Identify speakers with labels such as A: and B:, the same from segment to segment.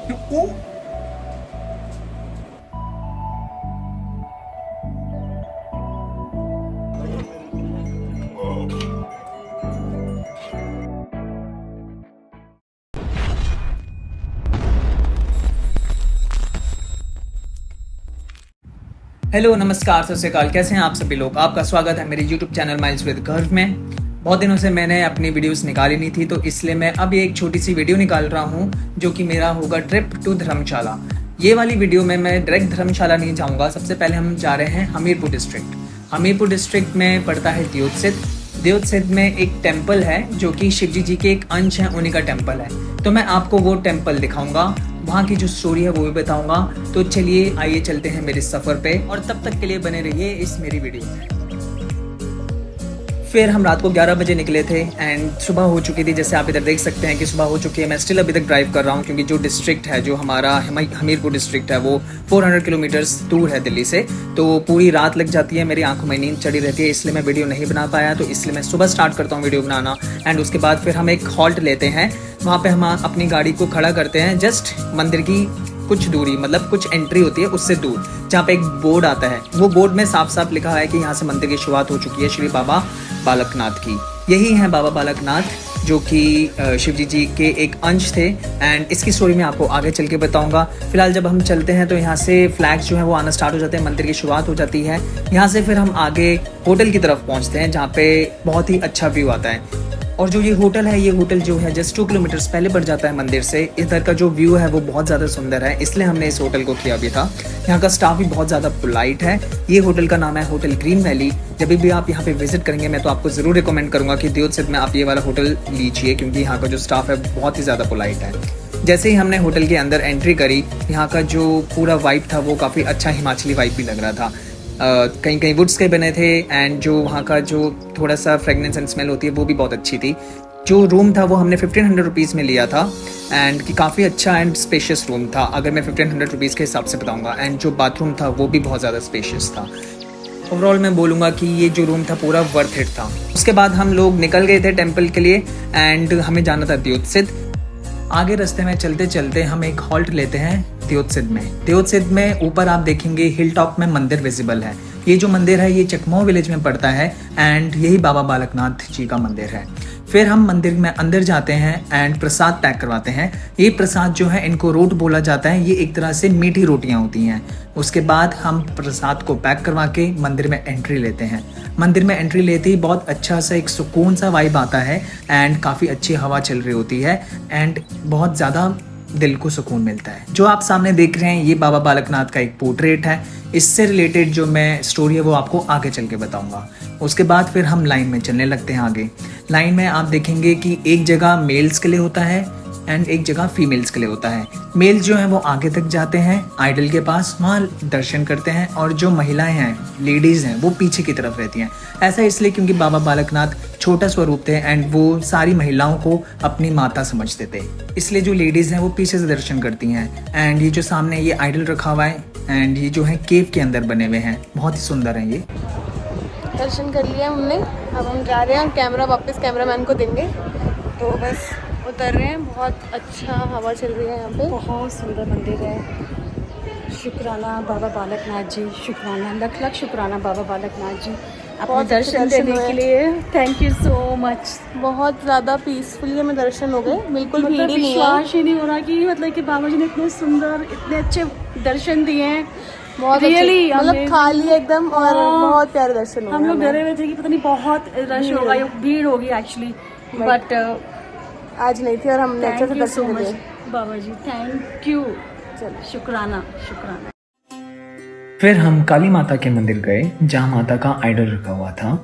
A: ओ, hello नमस्कार सत श्री अकाल। कैसे हैं आप सभी लोग? आपका स्वागत है मेरे यूट्यूब चैनल माइल्स विद गर्व में। बहुत दिनों से मैंने अपनी वीडियोस निकाली नहीं थी, तो इसलिए मैं अब एक छोटी सी वीडियो निकाल रहा हूं जो कि मेरा होगा ट्रिप टू धर्मशाला। ये वाली वीडियो में मैं डायरेक्ट धर्मशाला नहीं जाऊंगा। सबसे पहले हम जा रहे हैं हमीरपुर डिस्ट्रिक्ट। हमीरपुर डिस्ट्रिक्ट में पड़ता है दियोटसिद्ध। दियोटसिद्ध में एक टेम्पल है जो कि शिवजी जी के एक अंश है, उन्हीं का टेम्पल है। तो मैं आपको वो टेम्पल दिखाऊंगा, वहाँ की जो स्टोरी है वो भी बताऊंगा। तो चलिए आइए चलते हैं मेरे सफ़र पे, और तब तक के लिए बने रहिए इस मेरी वीडियो में। फिर हम रात को 11 बजे निकले थे एंड सुबह हो चुकी थी। जैसे आप इधर देख सकते हैं कि सुबह हो चुकी है। मैं स्टिल अभी तक ड्राइव कर रहा हूँ क्योंकि जो डिस्ट्रिक्ट है, जो हमारा हमीरपुर डिस्ट्रिक्ट है, वो 400 किलोमीटर्स दूर है दिल्ली से। तो पूरी रात लग जाती है, मेरी आंखों में नींद चढ़ी रहती है, इसलिए मैं वीडियो नहीं बना पाया। तो इसलिए मैं सुबह स्टार्ट करता हूँ वीडियो बनाना। एंड उसके बाद फिर हम एक हॉल्ट लेते हैं। वहाँ पर हम अपनी गाड़ी को खड़ा करते हैं जस्ट मंदिर की कुछ दूरी, मतलब कुछ एंट्री होती है उससे दूर, जहाँ पे एक बोर्ड आता है। वो बोर्ड में साफ साफ लिखा है कि यहाँ से मंदिर की शुरुआत हो चुकी है श्री बाबा बालकनाथ की। यही है बाबा बालकनाथ, जो कि शिवजी जी के एक अंश थे। एंड इसकी स्टोरी मैं आपको आगे चल के बताऊंगा। फिलहाल जब हम चलते हैं तो यहाँ से फ्लैग्स जो है वो आना स्टार्ट हो जाते हैं, मंदिर की शुरुआत हो जाती है। यहाँ से फिर हम आगे होटल की तरफ पहुँचते हैं जहाँ पे बहुत ही अच्छा व्यू आता है। और जो ये होटल है, ये होटल जो है जस्ट 2 किलोमीटर्स पहले पड़ जाता है मंदिर से। इधर का जो व्यू है वो बहुत ज़्यादा सुंदर है, इसलिए हमने इस होटल को किया भी था। यहाँ का स्टाफ भी बहुत ज़्यादा पोलाइट है। ये होटल का नाम है होटल ग्रीन वैली। जब भी आप यहाँ पे विजिट करेंगे मैं तो आपको ज़रूर रिकमेंड करूँगा कि दियोटसिद्ध में आप ये वाला होटल लीजिए, क्योंकि यहाँ का जो स्टाफ है बहुत ही ज़्यादा पोलाइट है। जैसे ही हमने होटल के अंदर एंट्री करी, यहाँ का जो पूरा वाइब था वो काफ़ी अच्छा हिमाचली वाइब भी लग रहा था। कहीं कहीं वुड्स के बने थे। एंड जो वहाँ का जो थोड़ा सा फ्रेगनेंस एंड स्मेल होती है वो भी बहुत अच्छी थी। जो रूम था वो हमने 1500 रुपीज़ में लिया था। एंड कि काफ़ी अच्छा एंड स्पेशियस रूम था, अगर मैं 1500 रुपीज़ के हिसाब से बताऊंगा। एंड जो बाथरूम था वो भी बहुत ज़्यादा स्पेशियस था। ओवरऑल मैं बोलूँगा कि ये जो रूम था पूरा वर्थ इट था। उसके बाद हम लोग निकल गए थे टेम्पल के लिए एंड हमें जाना था दियोटसिद्ध। आगे रास्ते में चलते चलते हम एक हॉल्ट लेते हैं दियोटसिद्ध में। दियोटसिद्ध में ऊपर आप देखेंगे हिल टॉप में मंदिर विजिबल है। ये जो मंदिर है ये चकमोह विलेज में पड़ता है एंड यही बाबा बालकनाथ जी का मंदिर है। फिर हम मंदिर में अंदर जाते हैं एंड प्रसाद पैक करवाते हैं। ये प्रसाद जो है इनको रोट बोला जाता है, ये एक तरह से मीठी रोटियां होती हैं। उसके बाद हम प्रसाद को पैक करवा के मंदिर में एंट्री लेते हैं। मंदिर में एंट्री लेते ही बहुत अच्छा सा एक सुकून सा वाइब आता है एंड काफ़ी अच्छी हवा चल रही होती है एंड बहुत ज़्यादा दिल को सुकून मिलता है। जो आप सामने देख रहे हैं ये बाबा बालकनाथ का एक पोर्ट्रेट है। इससे रिलेटेड जो मैं स्टोरी है वो आपको आगे चल के बताऊंगा। उसके बाद फिर हम लाइन में चलने लगते हैं आगे। लाइन में आप देखेंगे कि एक जगह मेल्स के लिए होता है एंड एक जगह फीमेल्स के लिए होता है। मेल्स जो हैं वो आगे तक जाते हैं आइडल के पास, वहाँ दर्शन करते हैं, और जो महिलाएं हैं, लेडीज़ हैं, वो पीछे की तरफ रहती हैं। ऐसा इसलिए क्योंकि बाबा बालकनाथ छोटा स्वरूप थे एंड वो सारी महिलाओं को अपनी माता समझते थे, इसलिए जो लेडीज़ हैं वो पीछे से दर्शन करती हैं। एंड ये जो सामने ये आइडल रखा हुआ है एंड ये जो है केव के अंदर बने हुए हैं, बहुत ही सुंदर हैं ये।
B: दर्शन कर लिया हमने, अब हम जा रहे हैं। कैमरा वापस कैमरामैन को देंगे, तो बस उतर रहे हैं। बहुत अच्छा हवा चल रही है यहाँ पे,
C: बहुत सुंदर मंदिर है। शुक्राना बाबा बालकनाथ जी, शुक्राना, लख लख शुक्राना बाबा बालकनाथ जी, अपने दर्शन देने के लिए। Thank you so much.
B: बहुत ज़्यादा पीसफुली हमें दर्शन हो गए, बिल्कुल भीड़ ही नहीं है।
C: विश्वास ही नहीं हो रहा कि मतलब कि बाबा जी ने इतने सुंदर, इतने अच्छे दर्शन दिए हैं।
B: बहुत
C: रियली
B: मतलब खाली एकदम, और बहुत प्यारे दर्शन हो
C: हम लोग डरे हुए थे कि पता नहीं बहुत रश होगा या भीड़ होगी एक्चुअली, बट
B: आज नहीं थी और हमने अच्छे से
C: thank you so
B: Darshan
C: much
B: किए।
C: बाबा जी, थैंक यू। चलो शुक्राना शुक्राना।
A: फिर हम काली माता के मंदिर गए जहाँ माता का आइडल रखा हुआ था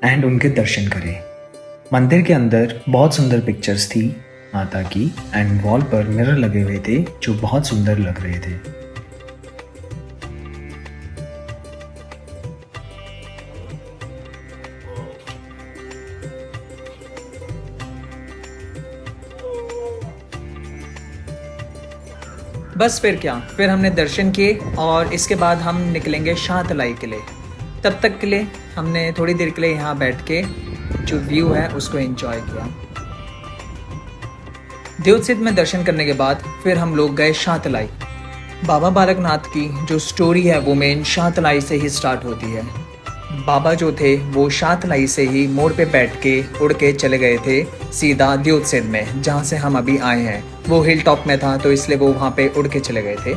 A: एंड उनके दर्शन करे। मंदिर के अंदर बहुत सुंदर पिक्चर्स थी माता की एंड वॉल पर मिरर लगे हुए थे जो बहुत सुंदर लग रहे थे। बस फिर क्या, फिर हमने दर्शन किए और इसके बाद हम निकलेंगे शाहतलाई के लिए। तब तक के लिए हमने थोड़ी देर के लिए यहाँ बैठ के जो व्यू है उसको एंजॉय किया। देवसिद्ध में दर्शन करने के बाद फिर हम लोग गए शाहतलाई। बाबा बालकनाथ की जो स्टोरी है वो मेन शाहतलाई से ही स्टार्ट होती है। बाबा जो थे वो शाहतलाई से ही मोड़ पे बैठ के उड़ के चले गए थे सीधा देवसिद्ध में, जहाँ से हम अभी आए हैं। वो हिल टॉप में था तो इसलिए वो वहाँ पे उड़ के चले गए थे।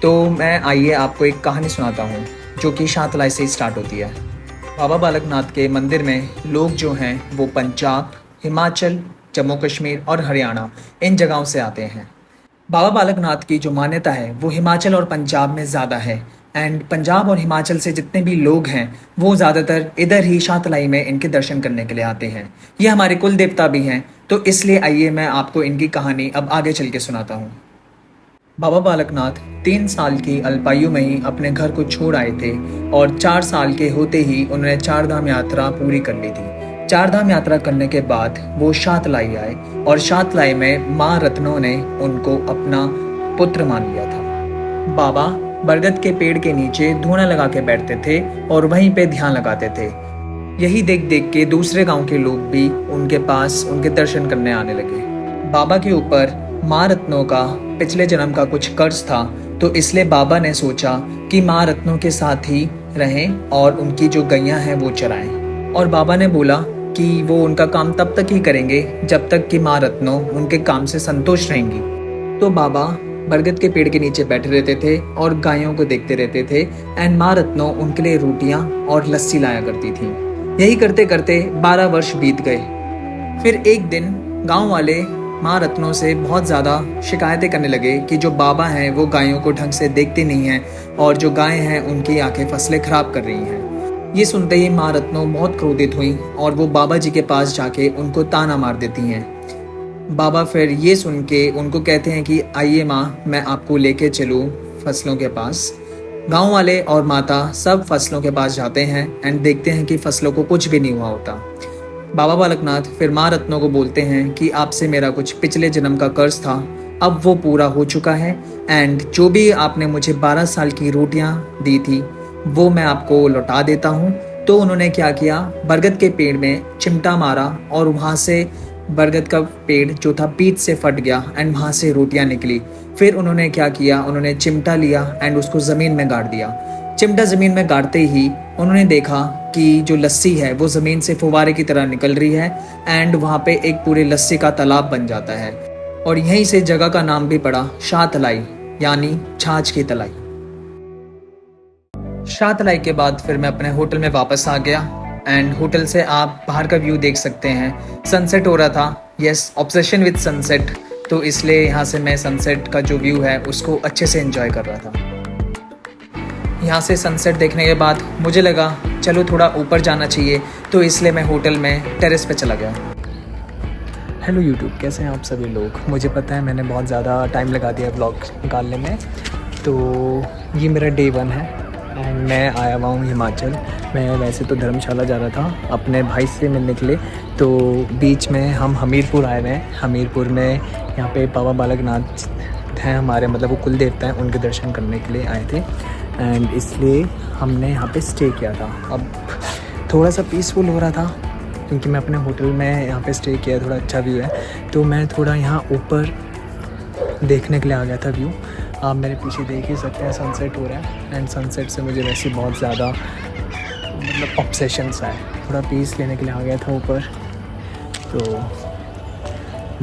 A: तो मैं आइए आपको एक कहानी सुनाता हूँ जो कि शाहतलाई से ही स्टार्ट होती है। बाबा बालकनाथ के मंदिर में लोग जो हैं वो पंजाब, हिमाचल, जम्मू कश्मीर और हरियाणा इन जगहों से आते हैं। बाबा बालकनाथ की जो मान्यता है वो हिमाचल और पंजाब में ज़्यादा है एंड पंजाब और हिमाचल से जितने भी लोग हैं वो ज़्यादातर इधर ही शाहतलाई में इनके दर्शन करने के लिए आते हैं। ये हमारे कुल देवता भी हैं, तो इसलिए आइए मैं आपको इनकी कहानी अब आगे चल के सुनाता हूँ। बाबा बालकनाथ 3 साल की अल्पायु में ही अपने घर को छोड़ आए थे और 4 साल के होते ही उन्होंने 4 धाम यात्रा पूरी कर ली थी। 4 धाम यात्रा करने के बाद वो शाहतलाई आए और शाहतलाई में माँ रत्नों ने उनको अपना पुत्र मान लिया था। बाबा बरगद के पेड़ के नीचे धूना लगा के बैठते थे और वहीं पे ध्यान लगाते थे। यही देख देख के दूसरे गांव के लोग भी उनके पास उनके दर्शन करने आने लगे। बाबा के ऊपर माँ रत्नों का पिछले जन्म का कुछ कर्ज था, तो इसलिए बाबा ने सोचा कि माँ रत्नों के साथ ही रहें और उनकी जो गैयां हैं वो चराएं। और बाबा ने बोला कि वो उनका काम तब तक ही करेंगे जब तक कि माँ रत्नों उनके काम से संतुष्ट रहेंगी। तो बाबा बरगद के पेड़ के नीचे बैठे रहते थे और गायों को देखते रहते थे एंड माँ रत्नों उनके लिए रोटियां और लस्सी लाया करती थी। यही करते करते 12 वर्ष बीत गए। फिर एक दिन गांव वाले माँ रत्नों से बहुत ज़्यादा शिकायतें करने लगे कि जो बाबा हैं वो गायों को ढंग से देखते नहीं हैं और जो गायें हैं उनकी आंखें फसलें खराब कर रही हैं। ये सुनते ही माँ रत्नों बहुत क्रोधित हुई और वो बाबा जी के पास जाके उनको ताना मार देती हैं। बाबा फिर ये सुन के उनको कहते हैं कि आइए माँ, मैं आपको लेके चलूँ फसलों के पास। गांव वाले और माता सब फसलों के पास जाते हैं एंड देखते हैं कि फसलों को कुछ भी नहीं हुआ होता। बाबा बालकनाथ फिर माँ रत्नों को बोलते हैं कि आपसे मेरा कुछ पिछले जन्म का कर्ज था, अब वो पूरा हो चुका है एंड जो भी आपने मुझे 12 साल की रोटियां दी थी वो मैं आपको लौटा देता हूँ। तो उन्होंने क्या किया, बरगद के पेड़ में चिमटा मारा और वहाँ से बरगद का पेड़ जो था बीच से फट गया एंड वहाँ से रोटियां निकली। फिर उन्होंने क्या किया, उन्होंने चिमटा लिया एंड उसको ज़मीन में गाड़ दिया। चिमटा ज़मीन में गाड़ते ही उन्होंने देखा कि जो लस्सी है वो ज़मीन से फुवारे की तरह निकल रही है एंड वहाँ पे एक पूरे लस्सी का तालाब बन जाता है और यहीं से जगह का नाम भी पड़ा शाहतलाई, यानी छाछ की तलाई। शाहतलाई के बाद फिर मैं अपने होटल में वापस आ गया एंड होटल से आप बाहर का व्यू देख सकते हैं। सनसेट हो रहा था, यस, ऑब्सेशन विद सनसेट, तो इसलिए यहाँ से मैं सनसेट का जो व्यू है उसको अच्छे से एंजॉय कर रहा था। यहाँ से सनसेट देखने के बाद मुझे लगा चलो थोड़ा ऊपर जाना चाहिए, तो इसलिए मैं होटल में टेरेस पे चला गया। हेलो यूट्यूब, कैसे हैं आप सभी लोग। मुझे पता है मैंने बहुत ज़्यादा टाइम लगा दिया ब्लॉग निकालने में, तो ये मेरा डे 1 है एंड मैं आया हुआ हूँ हिमाचल। मैं वैसे तो धर्मशाला जा रहा था अपने भाई से मिलने के लिए, तो बीच में हम हमीरपुर आए हुए हैं। हमीरपुर में यहाँ पे बाबा बालकनाथ हैं हमारे, मतलब वो कुल देवता हैं, उनके दर्शन करने के लिए आए थे एंड इसलिए हमने यहाँ पे स्टे किया था। अब थोड़ा सा पीसफुल हो रहा था क्योंकि मैं अपने होटल में यहाँ पे स्टे किया, थोड़ा अच्छा व्यू है, तो मैं थोड़ा यहाँ ऊपर देखने के लिए आ गया था व्यू। आप मेरे पीछे देख ही सकते हैं सनसेट हो रहा है एंड सनसेट से मुझे वैसे बहुत ज़्यादा मतलब ऑब्सेशन सा है। थोड़ा पीस लेने के लिए आ गया था ऊपर, तो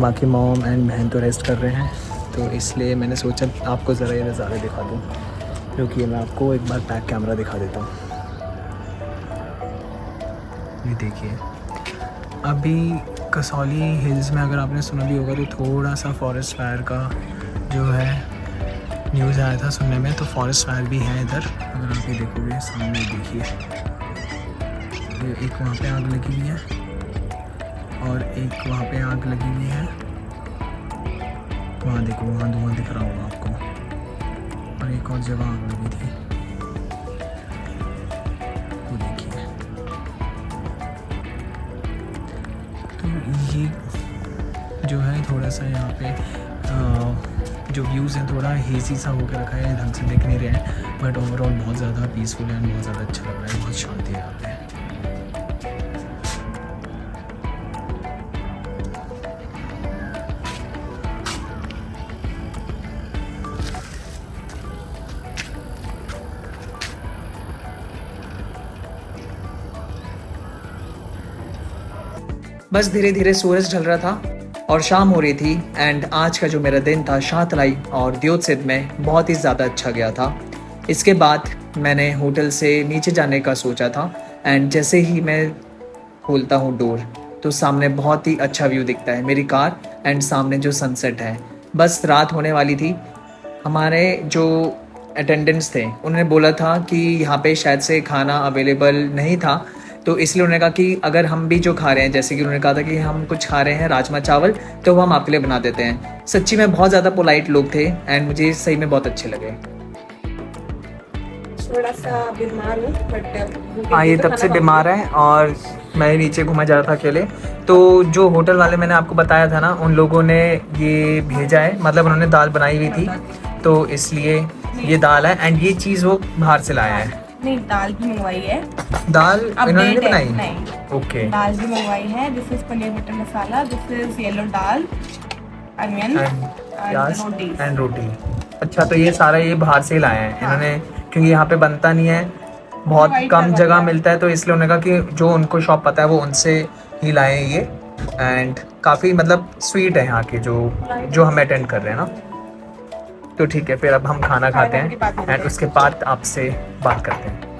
A: बाकी मॉम एंड बहन तो रेस्ट कर रहे हैं, तो इसलिए मैंने सोचा आपको ज़रा ये नज़ारे दिखा दूँ, क्योंकि मैं आपको एक बार बैक कैमरा दिखा देता हूँ। ये देखिए, अभी कसौली हिल्स में अगर आपने सुना भी होगा तो थोड़ा सा फॉरेस्ट फायर का जो है न्यूज़ आया था सुनने में, तो फॉरेस्ट फायर भी है इधर। अगर आप ये देखोगे सामने देखिए, एक वहाँ पे आग लगी हुई है और एक वहाँ पे आग लगी हुई है, वहाँ देखो, वहाँ धुआं दिख रहा होगा आपको, और एक और जगह आग लगी थी, वो देखिए। तो ये जो है थोड़ा सा यहाँ पे जो व्यूज़ हैं थोड़ा हेजी सा होकर रखा है, ढंग से दिख नहीं रहे हैं, बट ओवरऑल बहुत ज़्यादा पीसफुल है, बहुत ज़्यादा अच्छा लग रहा है, बहुत शांति है यहाँ पे। बस धीरे धीरे सूरज ढल रहा था और शाम हो रही थी। एंड आज का जो मेरा दिन था शाहतलाई और दियोत्सिद में बहुत ही ज़्यादा अच्छा गया था। इसके बाद मैंने होटल से नीचे जाने का सोचा था एंड जैसे ही मैं खोलता हूँ डोर तो सामने बहुत ही अच्छा व्यू दिखता है, मेरी कार एंड सामने जो सनसेट है। बस रात होने वाली थी। हमारे जो अटेंडेंट्स थे उन्होंने बोला था कि यहाँ पे शायद से खाना अवेलेबल नहीं था, तो इसलिए उन्होंने कहा कि अगर हम भी जो खा रहे हैं, जैसे कि उन्होंने कहा था कि हम कुछ खा रहे हैं राजमा चावल, तो वो हम आपके लिए बना देते हैं। सच्ची में बहुत ज़्यादा पोलाइट लोग थे एंड मुझे सही में बहुत अच्छे लगे।
B: थोड़ा सा बीमार हूँ बट
A: हाँ, ये तब से बीमार है और मैं नीचे घूमा जा रहा था अकेले। तो जो होटल वाले मैंने आपको बताया था ना, उन लोगों ने ये भेजा है, मतलब उन्होंने दाल बनाई हुई थी तो इसलिए ये दाल है एंड ये चीज़ वो बाहर से लाया है।
C: नहीं, दाल भी मंगवाई है।
A: दाल इन्होंने नहीं बनाई?
C: नहीं,
A: ओके।
C: दाल भी मंगवाई है। This is paneer butter masala, this is yellow dal, onion
A: and roti. अच्छा, तो ये सारा ये बाहर से ही लाया है इन्होंने, क्योंकि यहाँ पे बनता नहीं है, बहुत कम जगह मिलता है, तो इसलिए उन्होंने कहा कि जो उनको शॉप पता है वो उनसे ही लाए हैं ये। एंड काफ़ी मतलब स्वीट है यहाँ के जो हमें अटेंड कर रहे हैं ना। तो ठीक है, फिर अब हम खाना खाते हैं एंड उसके बाद आपसे बात करते हैं।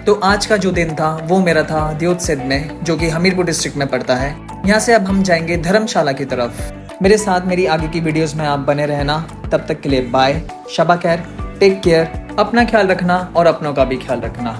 A: तो आज का जो दिन था वो मेरा था दियोत्सिद में, जो कि हमीरपुर डिस्ट्रिक्ट में पड़ता है। यहाँ से अब हम जाएंगे धर्मशाला की तरफ। मेरे साथ मेरी आगे की वीडियोस में आप बने रहना। तब तक के लिए बाय, शबा खैर, टेक केयर, अपना ख्याल रखना और अपनों का भी ख्याल रखना।